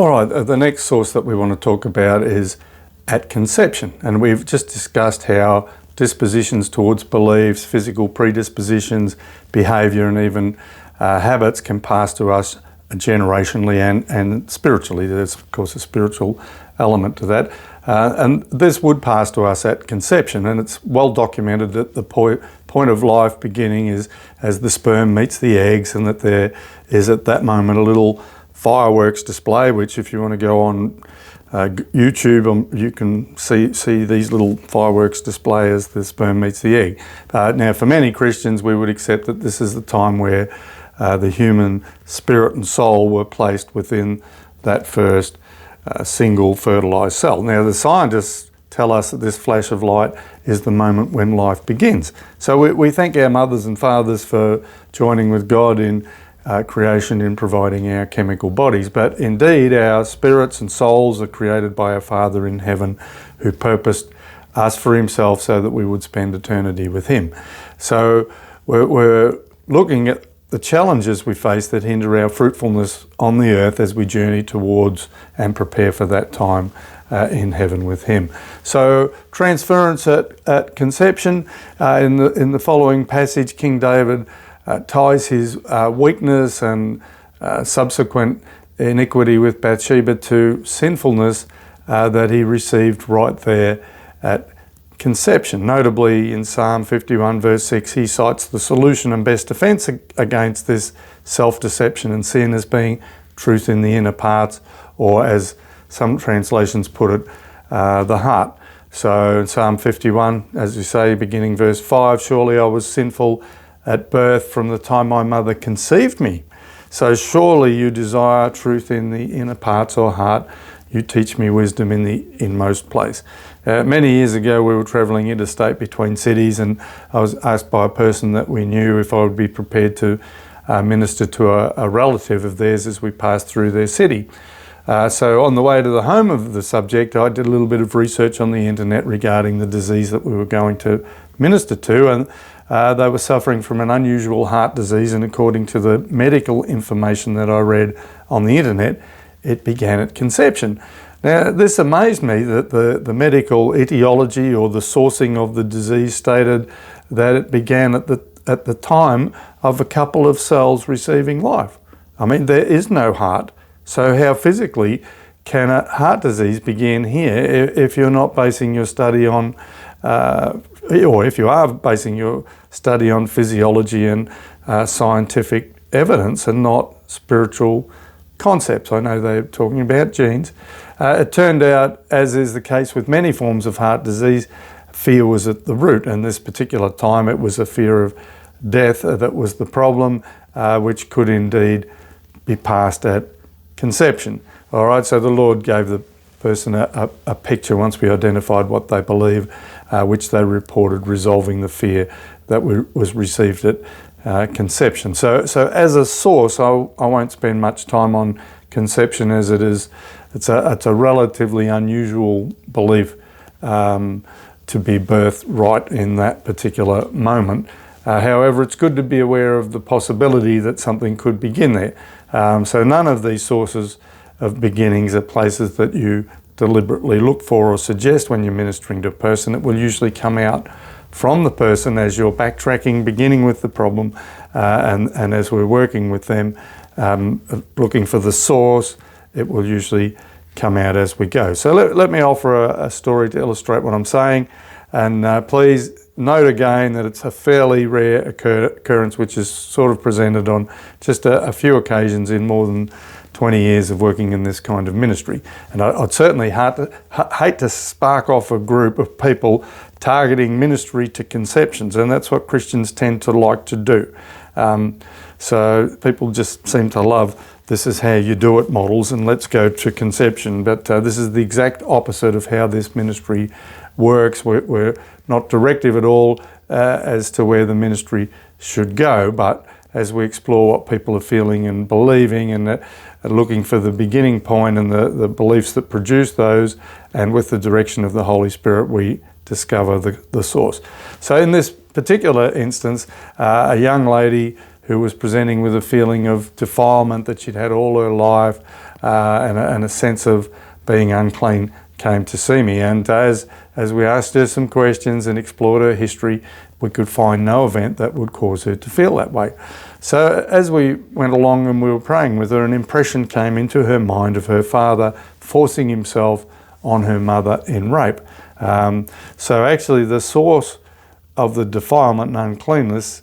All right, the next source that we want to talk about is at conception. And we've just discussed how dispositions towards beliefs, physical predispositions, behaviour and even habits can pass to us generationally and spiritually. There's, of course, a spiritual element to that. And this would pass to us at conception, and it's well documented that the point of life beginning is as the sperm meets the eggs, and that there is at that moment a little fireworks display, which if you want to go on YouTube, you can see these little fireworks display as the sperm meets the egg. Now, for many Christians, we would accept that this is the time where the human spirit and soul were placed within that first single fertilised cell. Now, the scientists tell us that this flash of light is the moment when life begins. So we thank our mothers and fathers for joining with God in creation, in providing our chemical bodies. But indeed, our spirits and souls are created by our Father in heaven, who purposed us for himself so that we would spend eternity with him. So we're looking at the challenges we face that hinder our fruitfulness on the earth as we journey towards and prepare for that time in heaven with him. So transference at conception, in the following passage, King David ties his weakness and subsequent iniquity with Bathsheba to sinfulness that he received right there at conception. Notably, in Psalm 51 verse 6, he cites the solution and best defence against this self-deception and sin as being truth in the inner parts, or as some translations put it, the heart. So in Psalm 51, as you say, beginning verse 5, surely I was sinful at birth from the time my mother conceived me. So surely you desire truth in the inner parts or heart. You teach me wisdom in the inmost place. Many years ago, we were travelling interstate between cities, and I was asked by a person that we knew if I would be prepared to minister to a relative of theirs as we passed through their city. So on the way to the home of the subject, I did a little bit of research on the internet regarding the disease that we were going to minister to, and they were suffering from an unusual heart disease, and according to the medical information that I read on the internet, it began at conception. Now, this amazed me that the medical etiology or the sourcing of the disease stated that it began at the time of a couple of cells receiving life. I mean, there is no heart. So how physically can a heart disease begin here if you're not basing your study on, or if you are basing your study on physiology and scientific evidence and not spiritual concepts? I know they're talking about genes. It turned out, as is the case with many forms of heart disease, fear was at the root, and this particular time it was a fear of death that was the problem, which could indeed be passed at conception. All right, so the Lord gave the person a picture once we identified what they believe, which they reported, resolving the fear that was received at conception. So as a source, I won't spend much time on conception, as it's a relatively unusual belief to be birthed right in that particular moment. However, it's good to be aware of the possibility that something could begin there. So none of these sources of beginnings are places that you deliberately look for or suggest when you're ministering to a person. It will usually come out from the person as you're backtracking, beginning with the problem, and as we're working with them, looking for the source, it will usually come out as we go. So let me offer a story to illustrate what I'm saying, and please note again that it's a fairly rare occurrence, which is sort of presented on just a few occasions in more than 20 years of working in this kind of ministry. And I'd certainly hate to spark off a group of people targeting ministry to conceptions, and that's what Christians tend to like to do. So people just seem to love this is how you do it models, and let's go to conception. But this is the exact opposite of how this ministry works. We're not directive at all as to where the ministry should go, but as we explore what people are feeling and believing, and looking for the beginning point and the beliefs that produce those, and with the direction of the Holy Spirit, we discover the source. So in this particular instance, a young lady who was presenting with a feeling of defilement that she'd had all her life, and a sense of being unclean came to see me. And as we asked her some questions and explored her history, we could find no event that would cause her to feel that way. So as we went along and we were praying with her, an impression came into her mind of her father forcing himself on her mother in rape. So actually the source of the defilement and uncleanness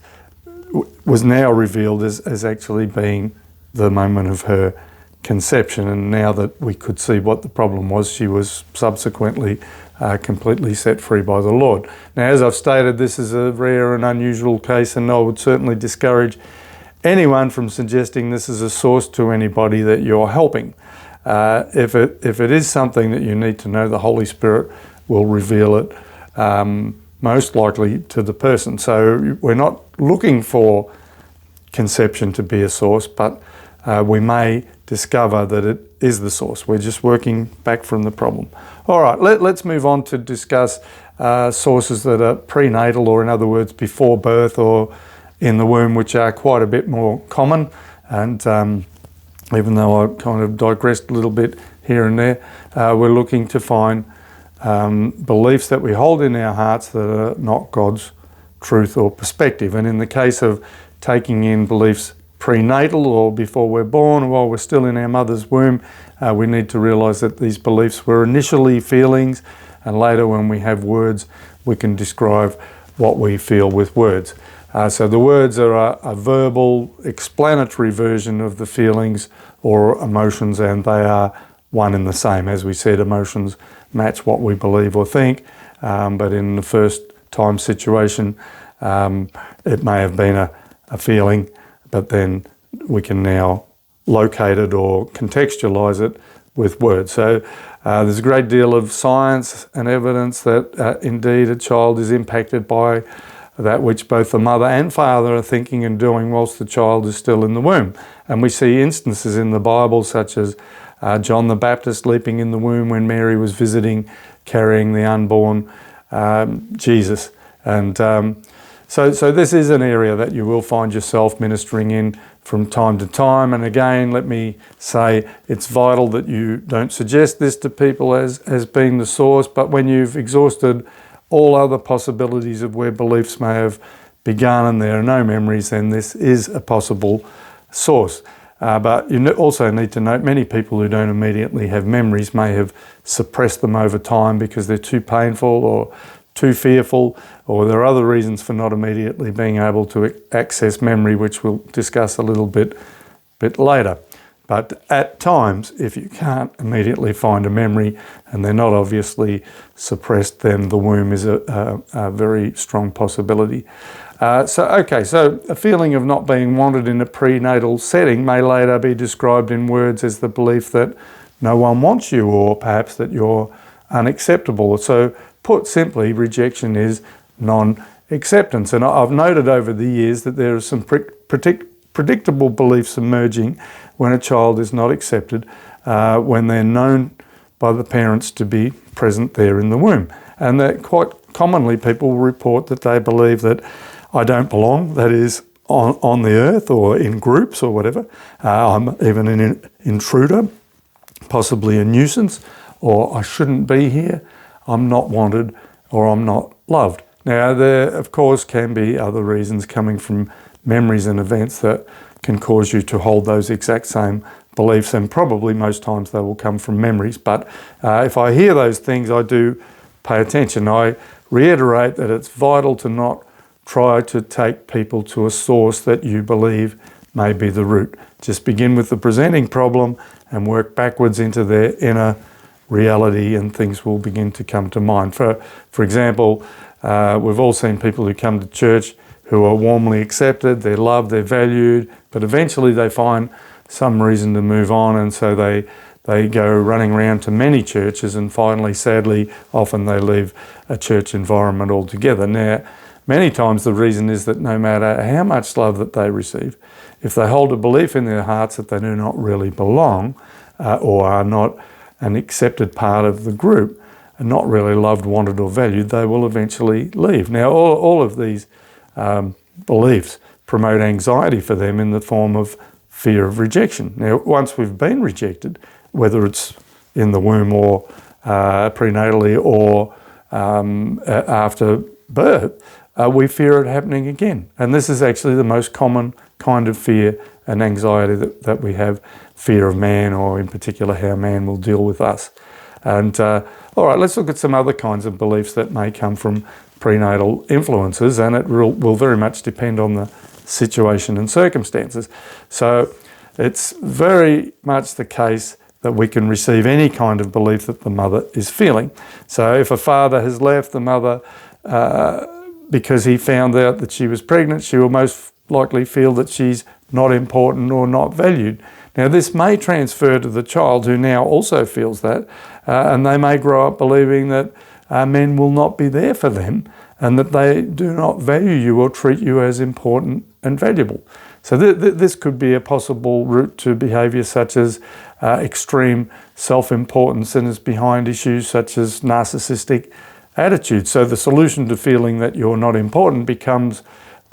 was now revealed as actually being the moment of her conception. And now that we could see what the problem was, she was subsequently completely set free by the Lord. Now, as I've stated, this is a rare and unusual case, and I would certainly discourage anyone from suggesting this is a source to anybody that you're helping. If it is something that you need to know, the Holy Spirit will reveal it most likely to the person. So we're not looking for conception to be a source, but we may discover that it is the source. We're just working back from the problem. All right, let's move on to discuss sources that are prenatal, or in other words, before birth or in the womb, which are quite a bit more common. And even though I kind of digressed a little bit here and there, we're looking to find beliefs that we hold in our hearts that are not God's truth or perspective. And in the case of taking in beliefs prenatal, or before we're born, or while we're still in our mother's womb, we need to realise that these beliefs were initially feelings, and later when we have words, we can describe what we feel with words. So the words are a verbal, explanatory version of the feelings or emotions, and they are one and the same. As we said, emotions match what we believe or think, but in the first time situation, it may have been a feeling, but then we can now locate it or contextualize it with words. So there's a great deal of science and evidence that indeed a child is impacted by that which both the mother and father are thinking and doing whilst the child is still in the womb. And we see instances in the Bible such as John the Baptist leaping in the womb when Mary was visiting, carrying the unborn Jesus. And so this is an area that you will find yourself ministering in from time to time. And again, let me say it's vital that you don't suggest this to people as being the source, but when you've exhausted all other possibilities of where beliefs may have begun and there are no memories, then this is a possible source. But you also need to note many people who don't immediately have memories may have suppressed them over time because they're too painful or too fearful, or there are other reasons for not immediately being able to access memory, which we'll discuss a little bit later. But at times, if you can't immediately find a memory and they're not obviously suppressed, then the womb is a very strong possibility. So a feeling of not being wanted in a prenatal setting may later be described in words as the belief that no one wants you, or perhaps that you're unacceptable. So put simply, rejection is non-acceptance. And I've noted over the years that there are some predictable beliefs emerging when a child is not accepted, when they're known by the parents to be present there in the womb. And that quite commonly people report that they believe that I don't belong, that is, on the earth or in groups or whatever. I'm even an intruder, possibly a nuisance, or I shouldn't be here, I'm not wanted, or I'm not loved. Now, there, of course, can be other reasons coming from memories and events that can cause you to hold those exact same beliefs, and probably most times they will come from memories. But if I hear those things, I do pay attention. I reiterate that it's vital to not try to take people to a source that you believe may be the root. Just begin with the presenting problem and work backwards into their inner reality, and things will begin to come to mind. For example, we've all seen people who come to church who are warmly accepted, they're loved, they're valued, but eventually they find some reason to move on, and so they go running around to many churches, and finally, sadly, often they leave a church environment altogether. Now, many times the reason is that no matter how much love that they receive, if they hold a belief in their hearts that they do not really belong, or are not an accepted part of the group, and not really loved, wanted or valued, they will eventually leave. Now, all of these beliefs promote anxiety for them in the form of fear of rejection. Now, once we've been rejected, whether it's in the womb or prenatally or after birth, we fear it happening again. And this is actually the most common kind of fear and anxiety that we have, fear of man, or in particular how man will deal with us. And all right, let's look at some other kinds of beliefs that may come from prenatal influences, and it will very much depend on the situation and circumstances. So it's very much the case that we can receive any kind of belief that the mother is feeling. So if a father has left the mother because he found out that she was pregnant, she will most likely feel that she's not important or not valued. Now, this may transfer to the child, who now also feels that, and they may grow up believing that men will not be there for them and that they do not value you or treat you as important and valuable. So this could be a possible route to behaviour such as extreme self-importance, and is behind issues such as narcissistic attitude. So the solution to feeling that you're not important becomes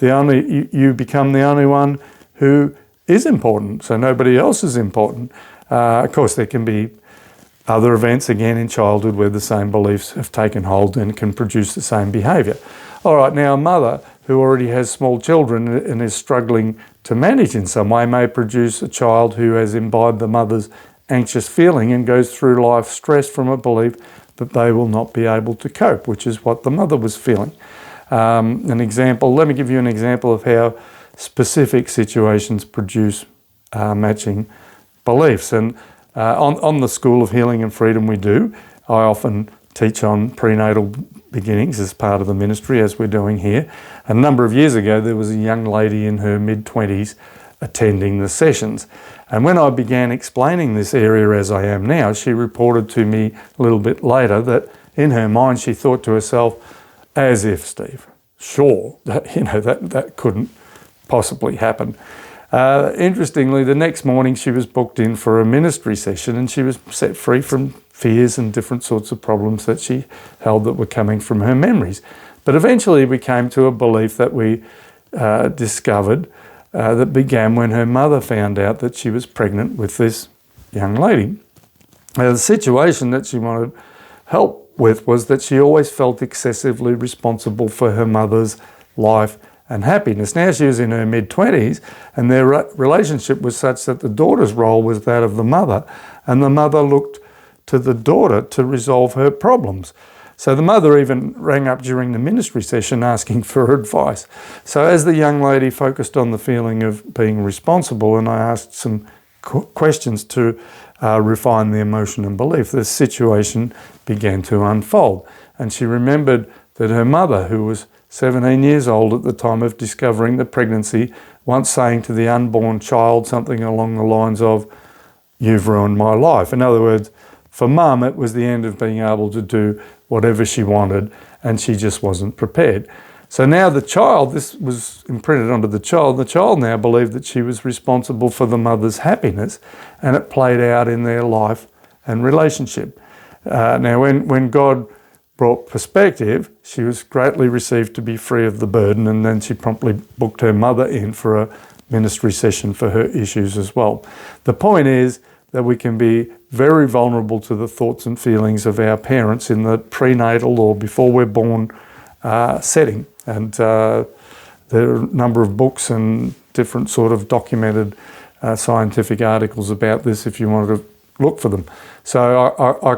you become the only one who is important, so nobody else is important. Of course, there can be other events again in childhood where the same beliefs have taken hold and can produce the same behaviour. All right, now a mother who already has small children and is struggling to manage in some way may produce a child who has imbibed the mother's anxious feeling and goes through life stressed from a belief that they will not be able to cope, which is what the mother was feeling. Let me give you an example of how specific situations produce matching beliefs. And on the School of Healing and Freedom I often teach on prenatal beginnings as part of the ministry, as we're doing here. A number of years ago, there was a young lady in her mid-20s attending the sessions. And when I began explaining this area as I am now, she reported to me a little bit later that in her mind she thought to herself, as if, Steve, sure, that couldn't possibly happen. Interestingly, the next morning she was booked in for a ministry session, and she was set free from fears and different sorts of problems that she held that were coming from her memories. But eventually we came to a belief that we discovered that began when her mother found out that she was pregnant with this young lady. The situation that she wanted help with was that she always felt excessively responsible for her mother's life and happiness. Now she was in her mid-20s, and their relationship was such that the daughter's role was that of the mother, and the mother looked to the daughter to resolve her problems. So the mother even rang up during the ministry session asking for advice. So as the young lady focused on the feeling of being responsible, and I asked some questions to refine the emotion and belief, the situation began to unfold. And she remembered that her mother, who was 17 years old at the time of discovering the pregnancy, once saying to the unborn child something along the lines of, "You've ruined my life." In other words, for Mum, it was the end of being able to do whatever she wanted, and she just wasn't prepared. So now the child, this was imprinted onto the child now believed that she was responsible for the mother's happiness, and it played out in their life and relationship. Now when God brought perspective, she was greatly received to be free of the burden, and then she promptly booked her mother in for a ministry session for her issues as well. The point is that we can be very vulnerable to the thoughts and feelings of our parents in the prenatal or before we're born setting. And there are a number of books and different sort of documented scientific articles about this if you wanted to look for them. So I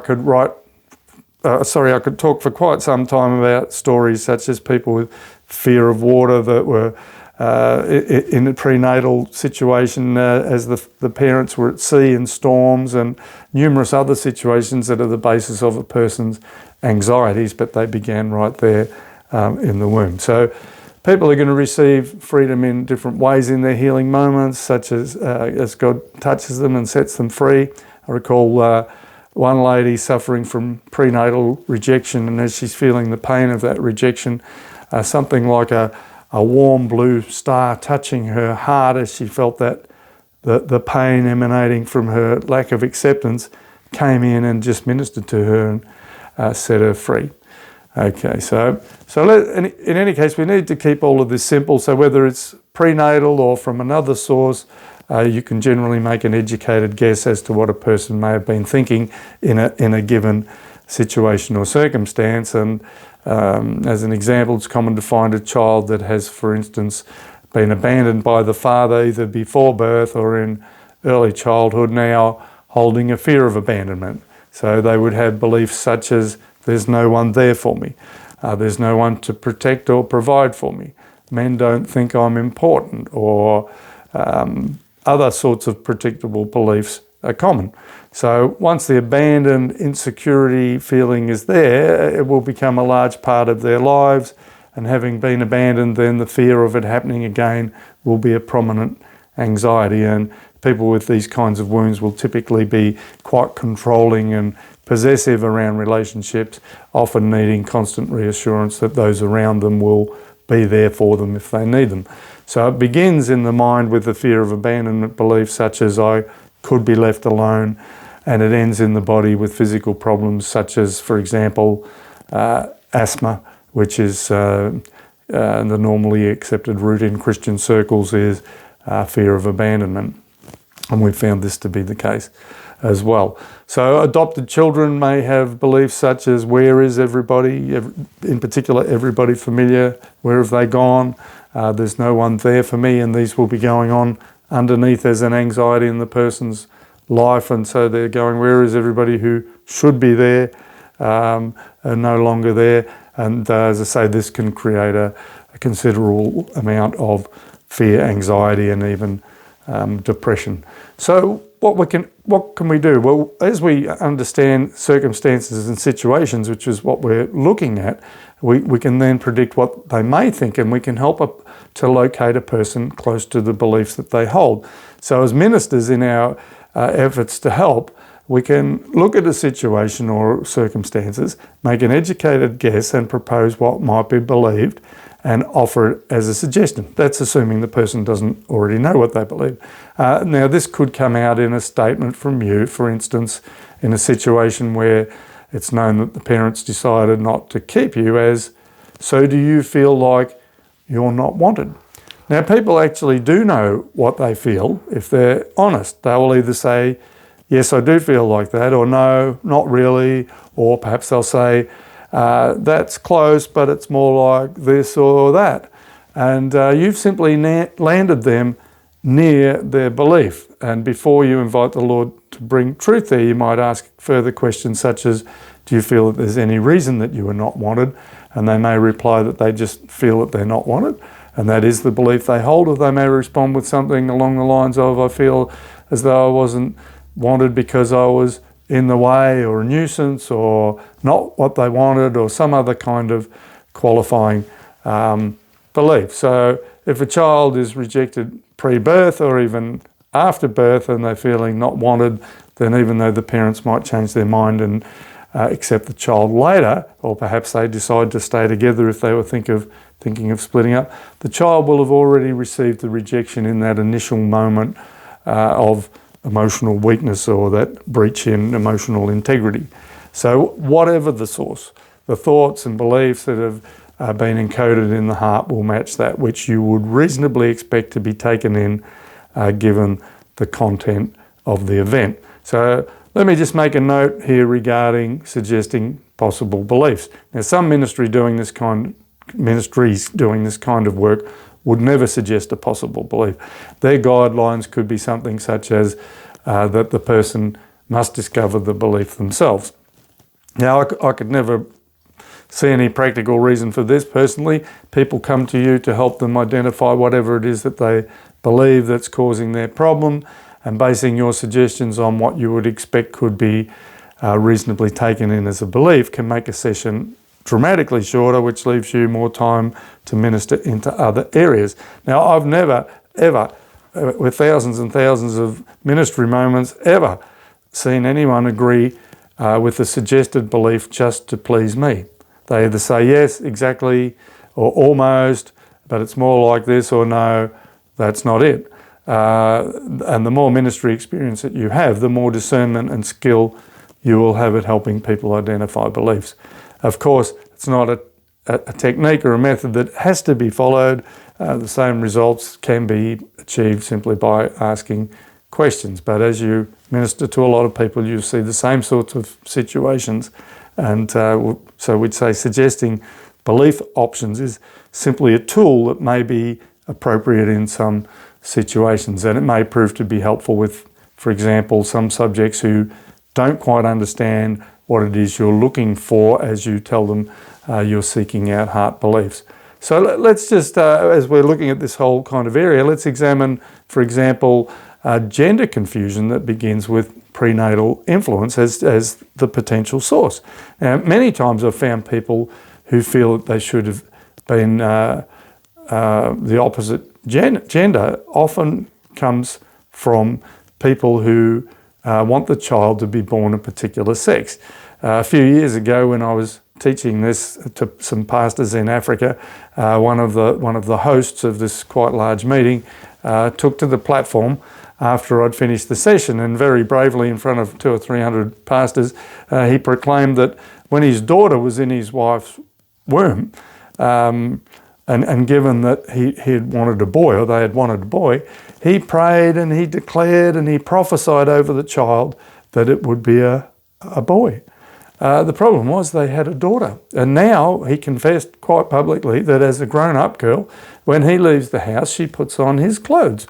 could talk for quite some time about stories such as people with fear of water that were in a prenatal situation as the parents were at sea in storms, and numerous other situations that are the basis of a person's anxieties, but they began right there in the womb. So people are going to receive freedom in different ways in their healing moments, such as God touches them and sets them free. I recall one lady suffering from prenatal rejection, and as she's feeling the pain of that rejection, something like a warm blue star touching her heart as she felt that the pain emanating from her lack of acceptance came in and just ministered to her and set her free. Okay, so in any case, we need to keep all of this simple. So whether it's prenatal or from another source, you can generally make an educated guess as to what a person may have been thinking in a given situation or circumstance. And as an example, it's common to find a child that has, for instance, been abandoned by the father either before birth or in early childhood, now holding a fear of abandonment. So they would have beliefs such as, there's no one there for me, there's no one to protect or provide for me, men don't think I'm important, or other sorts of predictable beliefs are common. So once the abandoned insecurity feeling is there, it will become a large part of their lives, and having been abandoned, then the fear of it happening again will be a prominent anxiety. And people with these kinds of wounds will typically be quite controlling and possessive around relationships, often needing constant reassurance that those around them will be there for them if they need them. So it begins in the mind with the fear of abandonment beliefs such as, I could be left alone, and it ends in the body with physical problems such as, for example, asthma, which is the normally accepted route in Christian circles is fear of abandonment. And we've found this to be the case as well. So adopted children may have beliefs such as, where is everybody, in particular everybody familiar, where have they gone, there's no one there for me, and these will be going on underneath as an anxiety in the person's life, and so they're going, where is everybody who should be there, are no longer there. And as I say, this can create a considerable amount of fear, anxiety, and even depression. So what can we do? Well, as we understand circumstances and situations, which is what we're looking at, we can then predict what they may think, and we can help to locate a person close to the beliefs that they hold. So as ministers, in our efforts to help, we can look at a situation or circumstances, make an educated guess and propose what might be believed and offer it as a suggestion. That's assuming the person doesn't already know what they believe. Now, this could come out in a statement from you, for instance, in a situation where it's known that the parents decided not to keep you as, so do you feel like you're not wanted? Now, people actually do know what they feel. If they're honest, they will either say, yes, I do feel like that, or no, not really, or perhaps they'll say, that's close, but it's more like this or that. And you've simply landed them near their belief. And before you invite the Lord to bring truth there, you might ask further questions such as, do you feel that there's any reason that you are not wanted? And they may reply that they just feel that they're not wanted, and that is the belief they hold. Or they may respond with something along the lines of, I feel as though I wasn't wanted because I was in the way, or a nuisance, or not what they wanted, or some other kind of qualifying belief. So if a child is rejected pre-birth or even after birth and they're feeling not wanted, then even though the parents might change their mind and accept the child later, or perhaps they decide to stay together if they were thinking of splitting up, the child will have already received the rejection in that initial moment of emotional weakness, or that breach in emotional integrity. So whatever the source, the thoughts and beliefs that have been encoded in the heart will match that which you would reasonably expect to be taken in given the content of the event. So let me just make a note here regarding suggesting possible beliefs. Now, some ministries doing this kind of work would never suggest a possible belief. Their guidelines could be something such as that the person must discover the belief themselves. Now, I could never see any practical reason for this personally. People come to you to help them identify whatever it is that they believe that's causing their problem, and basing your suggestions on what you would expect could be reasonably taken in as a belief can make a session dramatically shorter, which leaves you more time to minister into other areas. Now, I've never, ever, with thousands and thousands of ministry moments, ever seen anyone agree with the suggested belief just to please me. They either say yes, exactly, or almost, but it's more like this, or no, that's not it. And the more ministry experience that you have, the more discernment and skill you will have at helping people identify beliefs. Of course, it's not a technique or a method that has to be followed. The same results can be achieved simply by asking questions. But as you minister to a lot of people, you see the same sorts of situations. And so we'd say suggesting belief options is simply a tool that may be appropriate in some situations, and it may prove to be helpful with, for example, some subjects who don't quite understand what it is you're looking for as you tell them you're seeking out heart beliefs. So let's just, as we're looking at this whole kind of area, let's examine, for example, gender confusion that begins with prenatal influence as the potential source. Now, many times I've found people who feel that they should have been the opposite gender often comes from people who want the child to be born a particular sex. A few years ago, when I was teaching this to some pastors in Africa, one of the hosts of this quite large meeting took to the platform after I'd finished the session, and very bravely in front of 200 or 300 pastors, he proclaimed that when his daughter was in his wife's womb, and given that he had wanted a boy, or they had wanted a boy, he prayed and he declared and he prophesied over the child that it would be a boy. The problem was they had a daughter, and now he confessed quite publicly that as a grown-up girl, when he leaves the house, she puts on his clothes.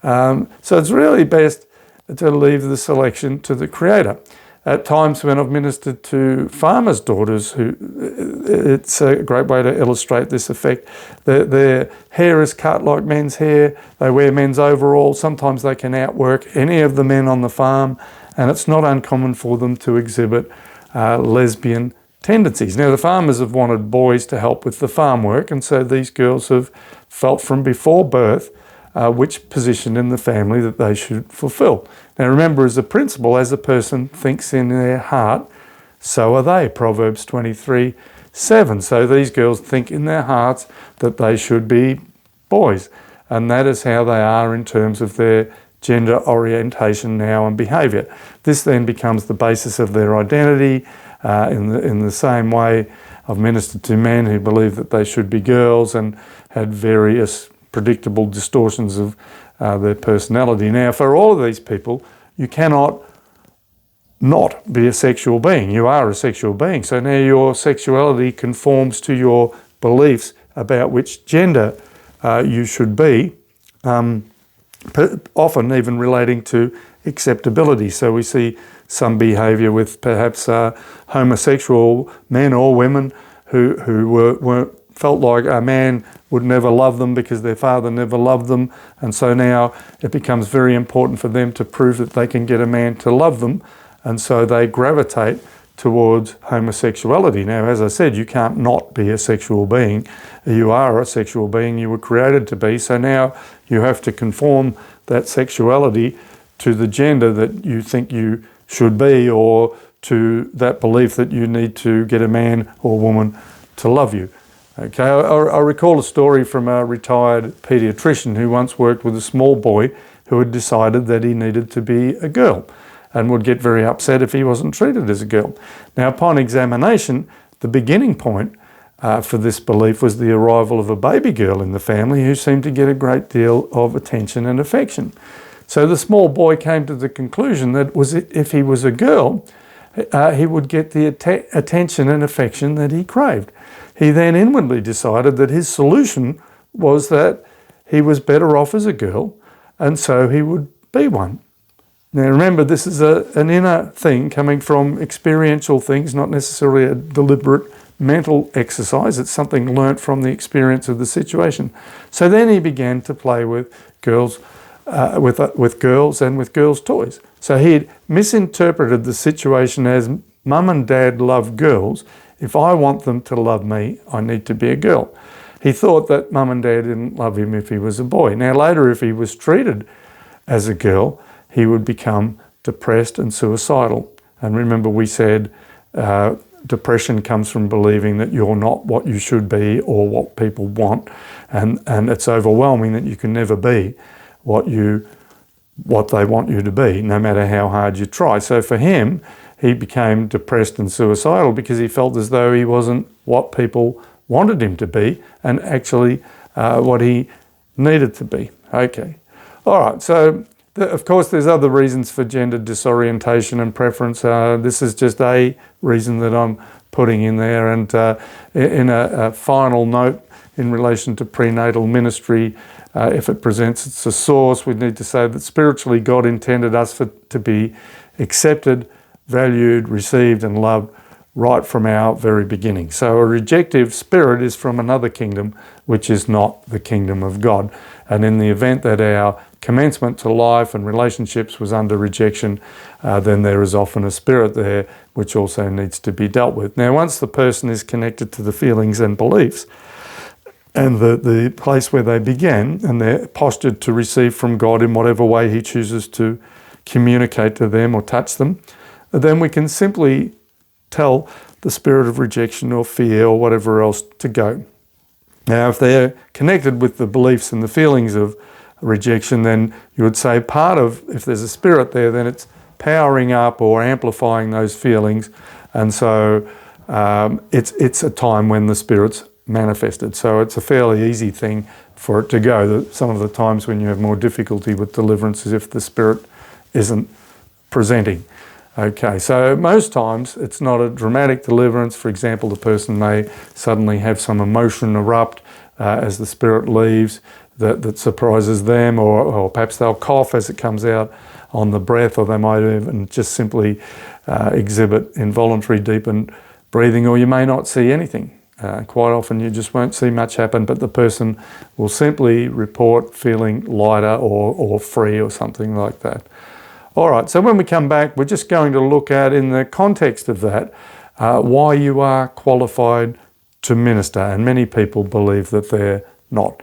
So it's really best to leave the selection to the Creator. At times when I've ministered to farmers' daughters, it's a great way to illustrate this effect. Their hair is cut like men's hair, they wear men's overalls, sometimes they can outwork any of the men on the farm, and it's not uncommon for them to exhibit lesbian tendencies. Now, the farmers have wanted boys to help with the farm work, and so these girls have felt from before birth which position in the family that they should fulfill. Now remember, as a principle, as a person thinks in their heart, so are they, Proverbs 23:7. So these girls think in their hearts that they should be boys, and that is how they are in terms of their gender orientation now and behaviour. This then becomes the basis of their identity. In the same way, I've ministered to men who believe that they should be girls and had various predictable distortions of their personality. Now, for all of these people, you cannot not be a sexual being. You are a sexual being. So now your sexuality conforms to your beliefs about which gender you should be, often even relating to acceptability. So we see some behaviour with perhaps homosexual men or women who felt like a man would never love them because their father never loved them, and so now it becomes very important for them to prove that they can get a man to love them, and so they gravitate towards homosexuality. Now, as I said, you can't not be a sexual being. You are a sexual being, you were created to be, so now you have to conform that sexuality to the gender that you think you should be, or to that belief that you need to get a man or woman to love you. Okay, I recall a story from a retired paediatrician who once worked with a small boy who had decided that he needed to be a girl and would get very upset if he wasn't treated as a girl. Now, upon examination, the beginning point for this belief was the arrival of a baby girl in the family who seemed to get a great deal of attention and affection. So the small boy came to the conclusion that if he was a girl, he would get the attention and affection that he craved. He then inwardly decided that his solution was that he was better off as a girl, and so he would be one. Now remember, this is an inner thing coming from experiential things, not necessarily a deliberate mental exercise. It's something learnt from the experience of the situation. So then he began to play with girls, with girls and with girls' toys. So he had misinterpreted the situation as mum and dad love girls. If I want them to love me, I need to be a girl. He thought that mum and dad didn't love him if he was a boy. Now later, if he was treated as a girl, he would become depressed and suicidal. And remember, we said depression comes from believing that you're not what you should be or what people want, and it's overwhelming that you can never be what they want you to be, no matter how hard you try. So for him, he became depressed and suicidal because he felt as though he wasn't what people wanted him to be and actually what he needed to be. Okay. All right. So, of course, there's other reasons for gender disorientation and preference. This is just a reason that I'm putting in there. And in a final note in relation to prenatal ministry, if it presents its a source, we need to say that spiritually God intended us to be accepted, valued, received and loved right from our very beginning. So a rejective spirit is from another kingdom, which is not the kingdom of God. And in the event that our commencement to life and relationships was under rejection, then there is often a spirit there which also needs to be dealt with. Now, once the person is connected to the feelings and beliefs and the place where they began, and they're postured to receive from God in whatever way he chooses to communicate to them or touch them, then we can simply tell the spirit of rejection or fear or whatever else to go. Now, if they're connected with the beliefs and the feelings of rejection, then you would say part of, if there's a spirit there, then it's powering up or amplifying those feelings. And so it's a time when the spirit's manifested. So it's a fairly easy thing for it to go. Some of the times when you have more difficulty with deliverance is if the spirit isn't presenting. Okay, so most times it's not a dramatic deliverance. For example, the person may suddenly have some emotion erupt as the spirit leaves that surprises them, or perhaps they'll cough as it comes out on the breath, or they might even just simply exhibit involuntary deepened breathing, or you may not see anything. Quite often you just won't see much happen, but the person will simply report feeling lighter or free or something like that. All right, so when we come back, we're just going to look at, in the context of that, why you are qualified to minister. And many people believe that they're not.